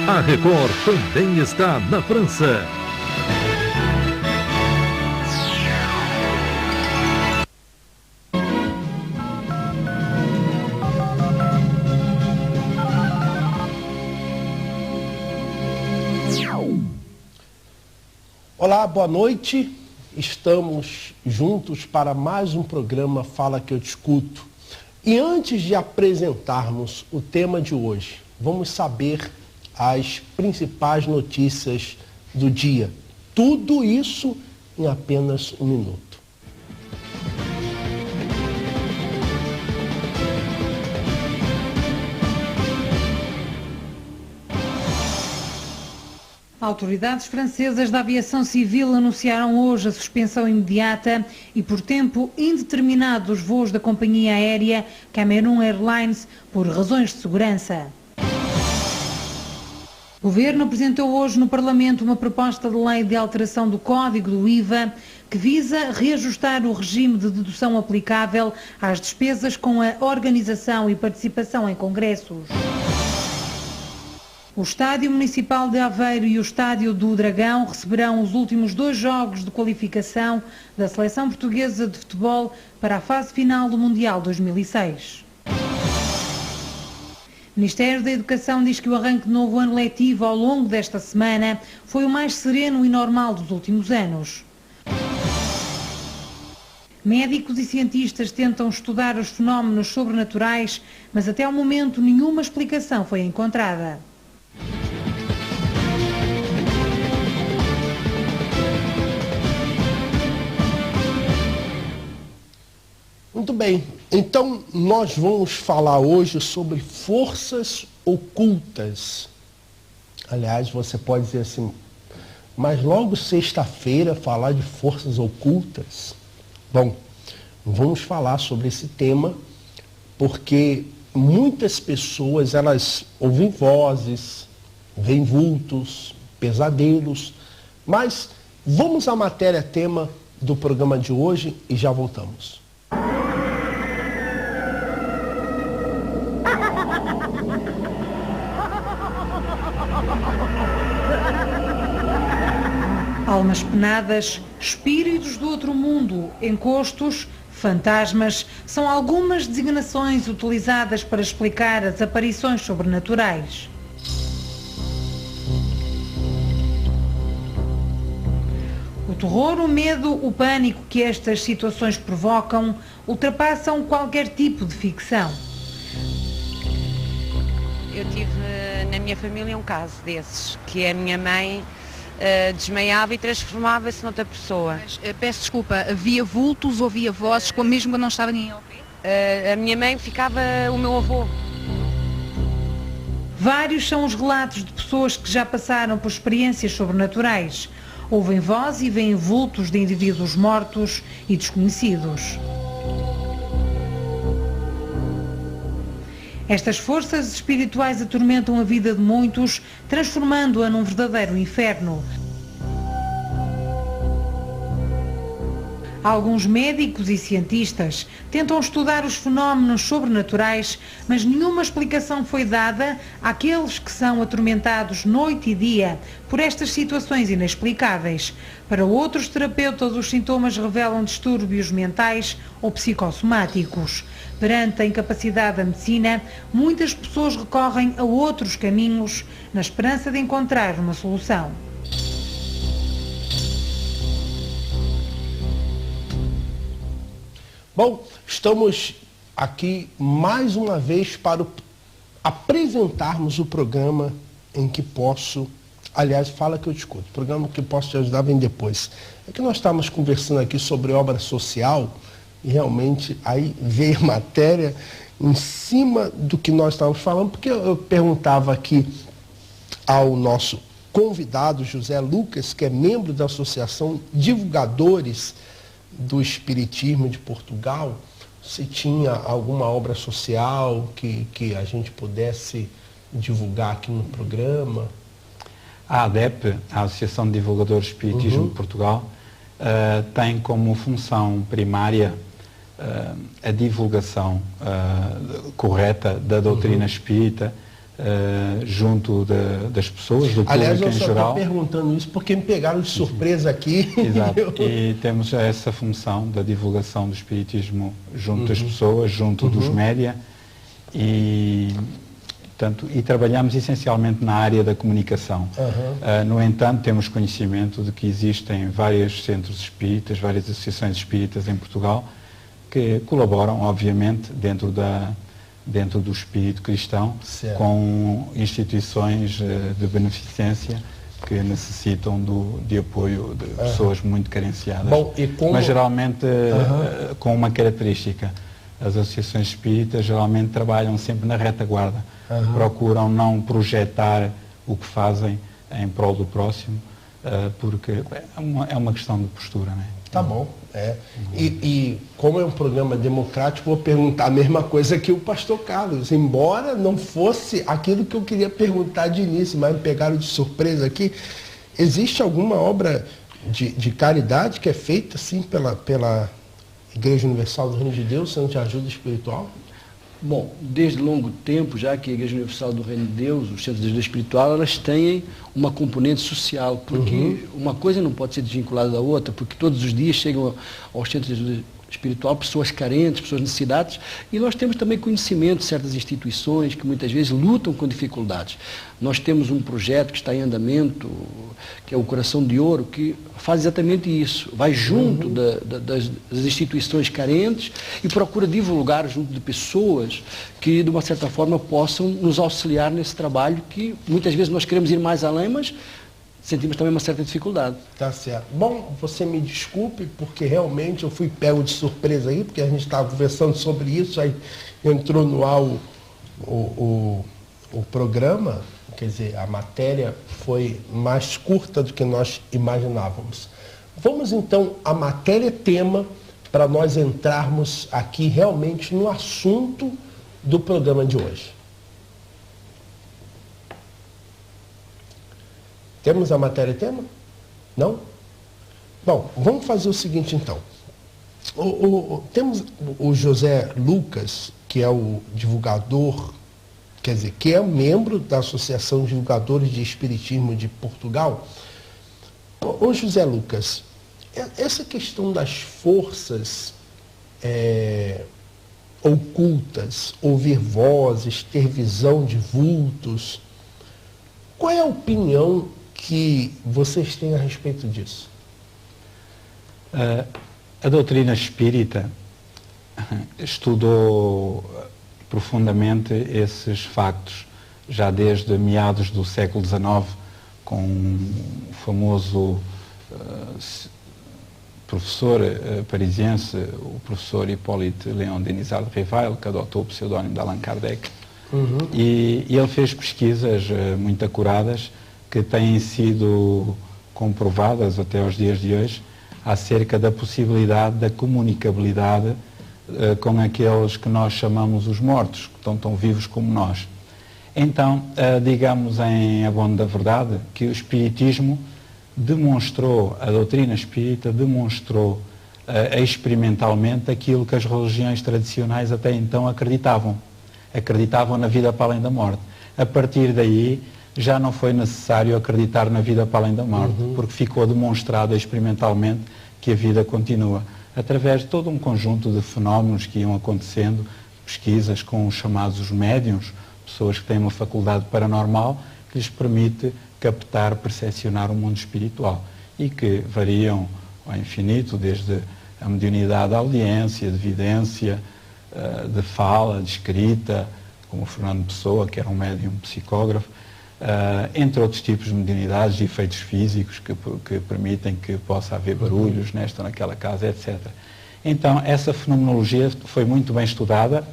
A Record também está na França. Olá, boa noite. Estamos juntos para mais um programa Fala Que Eu Te Escuto. E antes de apresentarmos o tema de hoje, vamos saber as principais notícias do dia. Tudo isso em apenas um minuto. Autoridades francesas da aviação civil anunciaram hoje a suspensão imediata e por tempo indeterminado dos voos da companhia aérea Cameroon Airlines por razões de segurança. O Governo apresentou hoje no Parlamento uma proposta de lei de alteração do Código do IVA que visa reajustar o regime de dedução aplicável às despesas com a organização e participação em congressos. O Estádio Municipal de Aveiro e o Estádio do Dragão receberão os últimos 2 jogos de qualificação da Seleção Portuguesa de Futebol para a fase final do Mundial 2006. O Ministério da Educação diz que o arranque de novo ano letivo ao longo desta semana foi o mais sereno e normal dos últimos anos. Médicos e cientistas tentam estudar os fenómenos sobrenaturais, mas até ao momento nenhuma explicação foi encontrada. Muito bem, então nós vamos falar hoje sobre forças ocultas. Aliás, você pode dizer assim, mas logo sexta-feira falar de forças ocultas? Bom, vamos falar sobre esse tema porque muitas pessoas, elas ouvem vozes, veem vultos, pesadelos, mas vamos à matéria-tema do programa de hoje e já voltamos. Almas penadas, espíritos do outro mundo, encostos, fantasmas, são algumas designações utilizadas para explicar as aparições sobrenaturais. O terror, o medo, o pânico que estas situações provocam ultrapassam qualquer tipo de ficção. Eu tive na minha família um caso desses, que a minha mãe desmaiava e transformava-se noutra pessoa. Mas, peço desculpa, havia vultos, ouvia vozes, mesmo quando não estava ninguém a ouvir? A minha mãe ficava o meu avô. Vários são os relatos de pessoas que já passaram por experiências sobrenaturais. Ouvem voz e veem vultos de indivíduos mortos e desconhecidos. Estas forças espirituais atormentam a vida de muitos, transformando-a num verdadeiro inferno. Alguns médicos e cientistas tentam estudar os fenómenos sobrenaturais, mas nenhuma explicação foi dada àqueles que são atormentados noite e dia por estas situações inexplicáveis. Para outros terapeutas, os sintomas revelam distúrbios mentais ou psicossomáticos. Perante a incapacidade da medicina, muitas pessoas recorrem a outros caminhos na esperança de encontrar uma solução. Bom, estamos aqui mais uma vez para apresentarmos o programa em que posso, aliás, Fala Que Eu Te Escuto, o programa que posso te ajudar vem depois. É que nós estávamos conversando aqui sobre obra social e realmente aí veio a matéria em cima do que nós estávamos falando, porque eu perguntava aqui ao nosso convidado, José Lucas, que é membro da Associação Divulgadores do Espiritismo de Portugal, se tinha alguma obra social que a gente pudesse divulgar aqui no programa. A ADEP, a Associação de Divulgadores do Espiritismo de Portugal, tem como função primária a divulgação correta da doutrina espírita, junto das pessoas, do Aliás, público em geral. Aliás, eu só estou perguntando isso porque me pegaram de surpresa aqui. Exato. E temos essa função da divulgação do espiritismo junto das pessoas, junto dos média, e trabalhamos essencialmente na área da comunicação. No entanto, temos conhecimento de que existem vários centros espíritas, várias associações espíritas em Portugal que colaboram, obviamente, dentro do espírito cristão, certo, com instituições de beneficência que necessitam de apoio de pessoas muito carenciadas. Bom, mas geralmente com uma característica: as associações espíritas geralmente trabalham sempre na retaguarda, procuram não projetar o que fazem em prol do próximo, porque é uma questão de postura, não é? Tá bom. E como é um programa democrático, vou perguntar a mesma coisa que o pastor Carlos, embora não fosse aquilo que eu queria perguntar de início, mas me pegaram de surpresa aqui. Existe alguma obra de caridade que é feita assim pela Igreja Universal do Reino de Deus, sendo de ajuda espiritual? Bom, desde longo tempo, já que a Igreja Universal do Reino de Deus, os centros de ajuda espiritual, elas têm uma componente social, porque uma coisa não pode ser desvinculada da outra, porque todos os dias chegam aos centros de ajuda espiritual pessoas carentes, pessoas necessitadas, e nós temos também conhecimento de certas instituições que muitas vezes lutam com dificuldades. Nós temos um projeto que está em andamento, que é o Coração de Ouro, que faz exatamente isso, vai junto das instituições carentes e procura divulgar junto de pessoas que, de uma certa forma, possam nos auxiliar nesse trabalho, que muitas vezes nós queremos ir mais além, mas sentimos também uma certa dificuldade. Tá certo. Bom, você me desculpe, porque realmente eu fui pego de surpresa aí, porque a gente estava conversando sobre isso, aí entrou no ar o programa, quer dizer, a matéria foi mais curta do que nós imaginávamos. Vamos então à matéria-tema, para nós entrarmos aqui realmente no assunto do programa de hoje. Temos a matéria-tema? Não? Bom, vamos fazer o seguinte então. Temos o José Lucas, que é o divulgador, quer dizer, que é membro da Associação de Divulgadores de Espiritismo de Portugal. Ô José Lucas, essa questão das forças ocultas, ouvir vozes, ter visão de vultos, qual é a opinião que vocês têm a respeito disso? A doutrina espírita estudou profundamente esses factos, já desde meados do século XIX, com o famoso professor parisiense, o professor Hippolyte Léon Denisard Rivail, que adotou o pseudónimo de Allan Kardec. E ele fez pesquisas muito acuradas, que têm sido comprovadas até aos dias de hoje, acerca da possibilidade da comunicabilidade com aqueles que nós chamamos os mortos, que estão tão vivos como nós. Então, digamos em abono da verdade, que o Espiritismo demonstrou, a doutrina espírita demonstrou experimentalmente aquilo que as religiões tradicionais até então acreditavam na vida para além da morte. A partir daí, já não foi necessário acreditar na vida para além da morte, porque ficou demonstrado experimentalmente que a vida continua, através de todo um conjunto de fenómenos que iam acontecendo, pesquisas com os chamados médiuns, pessoas que têm uma faculdade paranormal que lhes permite captar, percepcionar o mundo espiritual, e que variam ao infinito, desde a mediunidade da audiência, de vidência, de fala, de escrita, como o Fernando Pessoa, que era um médium psicógrafo, entre outros tipos de mediunidades, de efeitos físicos que permitem que possa haver barulhos nesta ou naquela casa, etc. Então, essa fenomenologia foi muito bem estudada,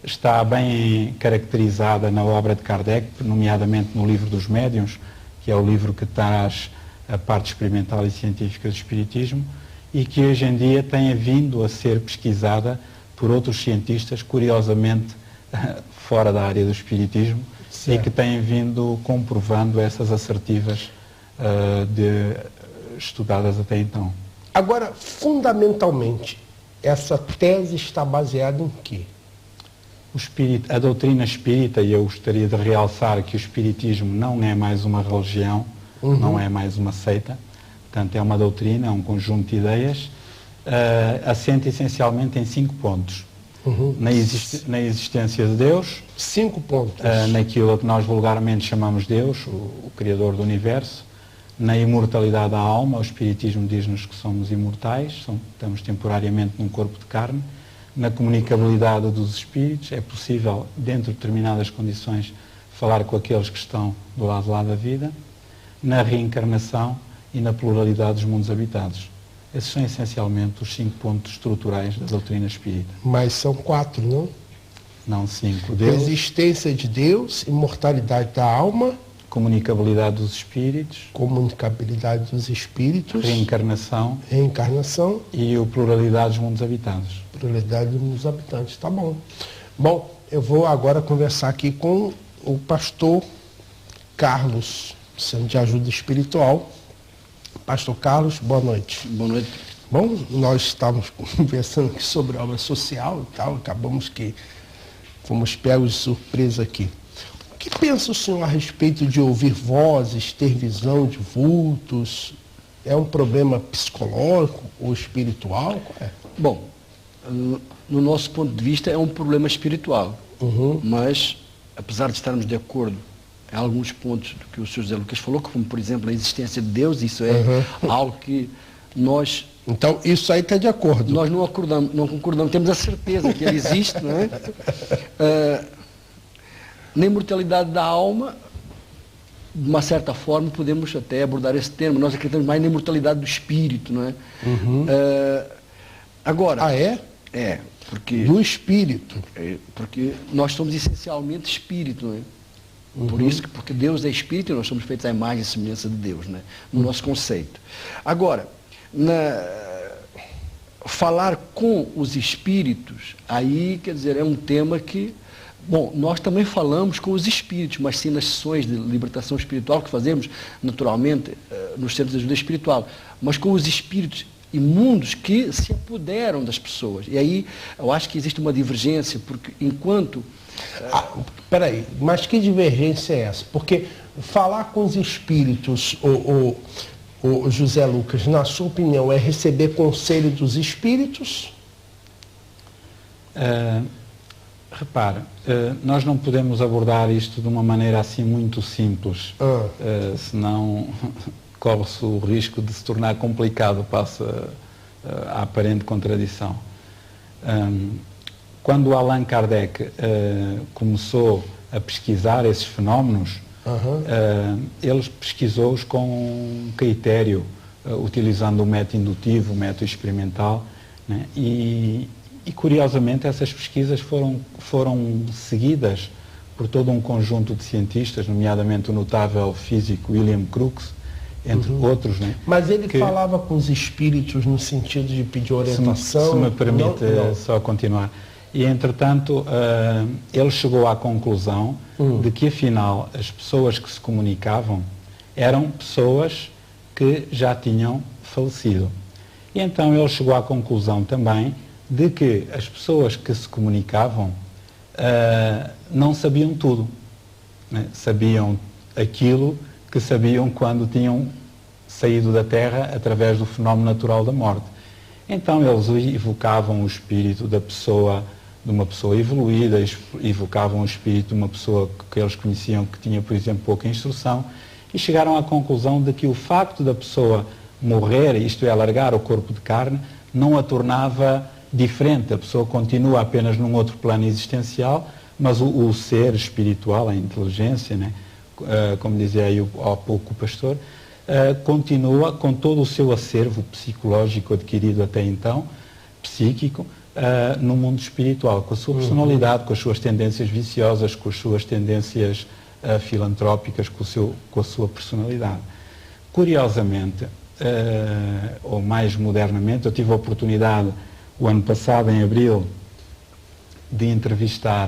está bem caracterizada na obra de Kardec, nomeadamente no livro dos médiuns, que é o livro que traz a parte experimental e científica do Espiritismo, e que hoje em dia tem vindo a ser pesquisada por outros cientistas, curiosamente fora da área do Espiritismo, certo, e que têm vindo comprovando essas assertivas estudadas até então. Agora, fundamentalmente, essa tese está baseada em quê? A doutrina espírita, e eu gostaria de realçar que o espiritismo não é mais uma religião, não é mais uma seita, portanto é uma doutrina, é um conjunto de ideias, assenta essencialmente em 5 pontos. Na existência de Deus, 5 pontos. Naquilo que nós vulgarmente chamamos Deus, o Criador do Universo, na imortalidade da alma, o Espiritismo diz-nos que somos imortais, estamos temporariamente num corpo de carne, na comunicabilidade dos espíritos, é possível, dentro de determinadas condições, falar com aqueles que estão do lado de lá da vida, na reencarnação e na pluralidade dos mundos habitados. Esses são essencialmente os 5 pontos estruturais da doutrina espírita. Mas são 4, não? Não, 5. Deus, existência de Deus, imortalidade da alma, comunicabilidade dos espíritos, reencarnação e a pluralidade dos mundos habitados. Pluralidade dos mundos habitantes, tá bom. Bom, eu vou agora conversar aqui com o pastor Carlos, sendo de ajuda espiritual. Pastor Carlos, boa noite. Boa noite. Bom, nós estávamos conversando aqui sobre obra social e tal, acabamos que fomos pegos de surpresa aqui. O que pensa o senhor a respeito de ouvir vozes, ter visão de vultos? É um problema psicológico ou espiritual? Qual é? Bom, no nosso ponto de vista é um problema espiritual, mas apesar de estarmos de acordo em alguns pontos do que o Sr. José Lucas falou, como por exemplo a existência de Deus, isso é algo que nós... Então isso aí está de acordo. Nós não concordamos, temos a certeza que ele existe, não é? Na imortalidade da alma, de uma certa forma, podemos até abordar esse termo. Nós acreditamos mais na imortalidade do espírito, não é? Agora... Ah, é? É, porque... Do espírito. Porque nós somos essencialmente espírito, não é? Por isso, porque Deus é espírito e nós somos feitos à imagem e semelhança de Deus, né? No nosso conceito. Agora, falar com os espíritos, aí, quer dizer, é um tema que... Bom, nós também falamos com os espíritos, mas sim nas sessões de libertação espiritual que fazemos, naturalmente, nos centros de ajuda espiritual, mas com os espíritos imundos que se apoderam das pessoas. E aí, eu acho que existe uma divergência, porque enquanto... Peraí, mas que divergência é essa? Porque falar com os espíritos, o José Lucas, na sua opinião, é receber conselho dos espíritos? Repara, nós não podemos abordar isto de uma maneira assim muito simples, senão corre-se o risco de se tornar complicado, passa a aparente contradição. Quando Allan Kardec começou a pesquisar esses fenómenos, ele pesquisou-os com critério, utilizando o método indutivo, o método experimental, né? E curiosamente essas pesquisas foram seguidas por todo um conjunto de cientistas, nomeadamente o notável físico William Crookes, entre outros. Né? Mas ele falava com os espíritos no sentido de pedir orientação? Se me permite só continuar. E, entretanto, ele chegou à conclusão de que, afinal, as pessoas que se comunicavam eram pessoas que já tinham falecido. E então ele chegou à conclusão também de que as pessoas que se comunicavam não sabiam tudo, né? Sabiam aquilo que sabiam quando tinham saído da Terra através do fenómeno natural da morte. Então eles evocavam o espírito de uma pessoa evoluída, evocavam o espírito de uma pessoa que eles conheciam que tinha, por exemplo, pouca instrução, e chegaram à conclusão de que o facto da pessoa morrer, isto é, alargar o corpo de carne, não a tornava diferente. A pessoa continua apenas num outro plano existencial, mas o ser espiritual, a inteligência, né? Como dizia aí há pouco o pastor, continua com todo o seu acervo psicológico adquirido até então, psíquico, no mundo espiritual, com a sua personalidade, com as suas tendências viciosas, com as suas tendências filantrópicas, com a sua personalidade. Curiosamente, ou mais modernamente, eu tive a oportunidade, o ano passado, em abril, de entrevistar